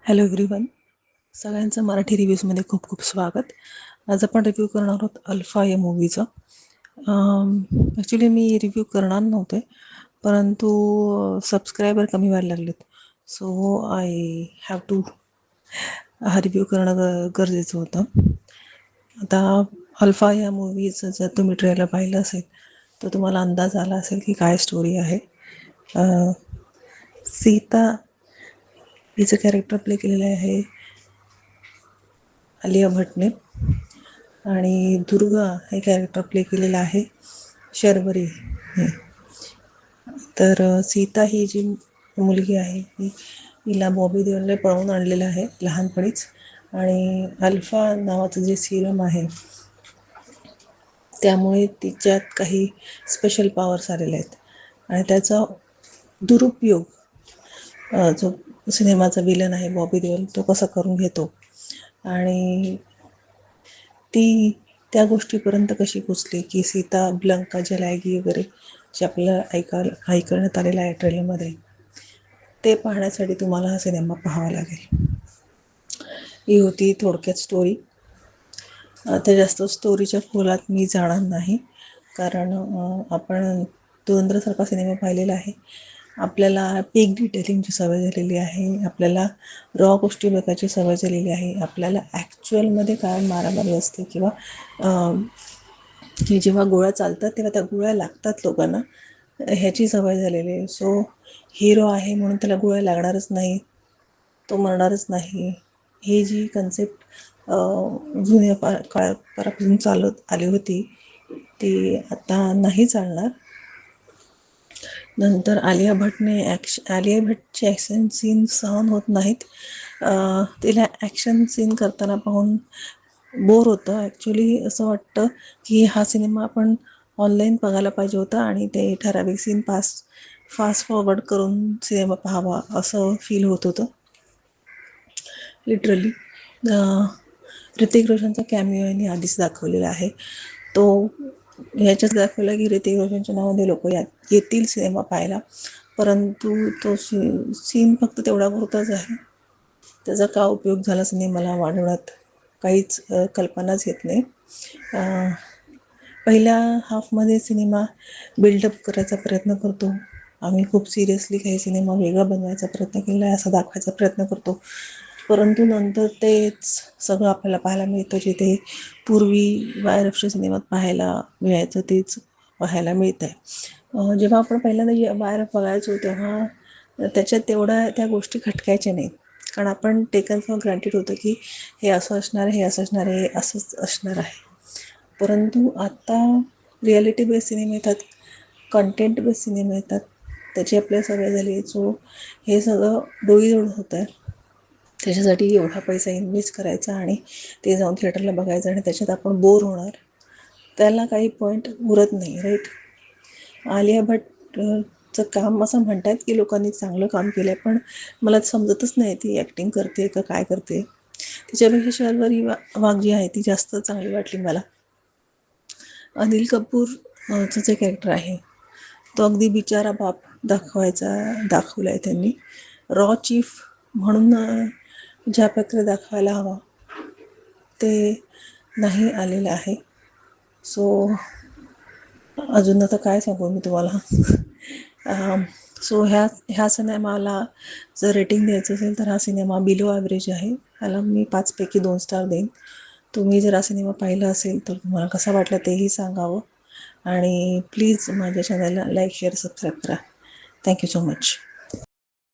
Hello everyone, सगळ्यांचं मराठी रिव्ह्यूजमध्ये खूप खूप स्वागत. आज आपण रिव्ह्यू करणार आहोत अल्फा या मूवीचं. ॲक्च्युली मी रिव्ह्यू करणार नव्हते, परंतु सबस्क्रायबर कमी व्हायला लागलेत, सो आय हॅव टू हा रिव्ह्यू करणं गरजेचं होतं. आता अल्फा या मूवीचं जर तुम्ही ट्रेलर पाहिलं असेल तर तुम्हाला अंदाज आला असेल की काय स्टोरी आहे. सीता हिचं कॅरेक्टर प्ले केलेलं आहे आलिया भटने आणि दुर्गा हे कॅरेक्टर प्ले केलेलं आहे शर्वरी ने. तर सीता ही जी मुलगी आहे हिला बॉबी देओलने पळवून आणलेलं आहे लहानपणीच, आणि अल्फा नावाचं जे सिरम आहे त्यामुळे तिच्यात काही स्पेशल पॉवर्स आलेले आहेत आणि त्याचा दुरुपयोग जो सिनेमाचा विलन आहे बॉबी देओल तो कसा करून घेतो आणि ती त्या गोष्टीपर्यंत कशी पोचली की सीता ब्लंका जलायगी वगैरे जे आपल्याला ऐकण्यात आलेलं आहे ट्रेलरमध्ये, ते पाहण्यासाठी तुम्हाला हा सिनेमा पाहावा लागेल. ही होती थोडक्यात स्टोरी. आता जास्त स्टोरीच्या खोलात मी जाणार नाही, कारण आपण धुरंधरसारखा सिनेमा पाहिलेला आहे. आपल्याला पीक डिटेलिंगची सवय झालेली आहे, आपल्याला रॉ गोष्टी बघायची सवय झालेली आहे, आपल्याला ॲक्च्युअलमध्ये काय मारामारी असते किंवा की जेव्हा गोळ्या चालतात तेव्हा त्या गोळ्या लागतात लोकांना ह्याची सवय झालेली आहे. सो हिरो आहे म्हणून त्याला गोळ्या लागणारच नाही, तो मरणारच नाही, ही जी कन्सेप्ट जुन्या काळापासून चालत आली होती ती आता नाही चालणार. नंतर आलिया भटचे ॲक्शन सीन सहन होत नाहीत. तिला ॲक्शन सीन करताना पाहून बोर होतं. ॲक्च्युली असं वाटतं की हा सिनेमा आपण ऑनलाईन बघायला पाहिजे होता आणि ते ठराविक सीन फास्ट फॉरवर्ड करून सिनेमा पाहावा असं फील होत होतं लिटरली. ऋतिक रोशनचा कॅमिओ यांनी आधीच दाखवलेला आहे. तो ह्याच्याच दाखवला की ऋतिक रोशनच्या नावाने लोक येतील सिनेमा पाहायला, परंतु तो सीन फक्त तेवढा पुरताच आहे. त्याचा का उपयोग झाला सिनेमाला वाढवण्यात काहीच कल्पनाच येत नाही. पहिल्या हाफमध्ये सिनेमा बिल्डअप करायचा प्रयत्न करतो, आम्ही खूप सिरियसली काही सिनेमा वेगळा बनवायचा प्रयत्न केला आहे असं दाखवायचा प्रयत्न करतो, परंतु नंतर तेच सगळं आपल्याला पाहायला मिळतं जिथे पूर्वी वायरफच्या सिनेमात पाहायला मिळायचं तेच पाहायला मिळतं आहे. जेव्हा आपण पहिल्यांदा वायरफ बघायचो तेव्हा त्याच्यात तेवढ्या त्या गोष्टी खटकायच्या नाहीत, कारण आपण टेकन फॉर ग्रँटेड होतं की हे असं असणार आहे, हे असं असणार आहे, हे असंच असणार आहे. परंतु आता रिॲलिटी बेस्ड सिनेमे येतात, कंटेंट बेस्ड सिनेमे येतात, त्याची आपल्याला सवय झाली. सो हे सगळं डोईजोड होतं आहे. त्याच्यासाठी एवढा पैसा इन्व्हेस्ट करायचा आणि ते जाऊन थिएटरला बघायचं आणि त्याच्यात आपण बोर होणार, त्याला काही पॉईंट उरत नाही, राईट. आलिया भटचं काम असं म्हणतात की लोकांनी चांगलं काम केलं आहे, पण मला समजतच नाही ती ॲक्टिंग करते का काय करते. तिच्यापेक्षा शर्वरी वाघ जी आहे ती जास्त चांगली वाटली मला. अनिल कपूरचं जे कॅरेक्टर आहे तो अगदी बिचारा बाप दाखवला आहे त्यांनी. रॉ चीफ म्हणून ज्या प्रकारे दाखवायला हवा ते नाही आलेलं आहे. सो अजून आता काय सांगू मी तुम्हाला. सो ह्या सिनेमाला जर रेटिंग द्यायचं असेल तर हा सिनेमा बिलो ॲव्हरेज आहे, ह्याला मी 5 पैकी 2 स्टार देईन. तुम्ही जर हा सिनेमा पाहिला असेल तर तुम्हाला कसा वाटला तेही सांगावं आणि प्लीज माझ्या चॅनलला लाईक शेअर सबस्क्राईब करा. Thank you so much.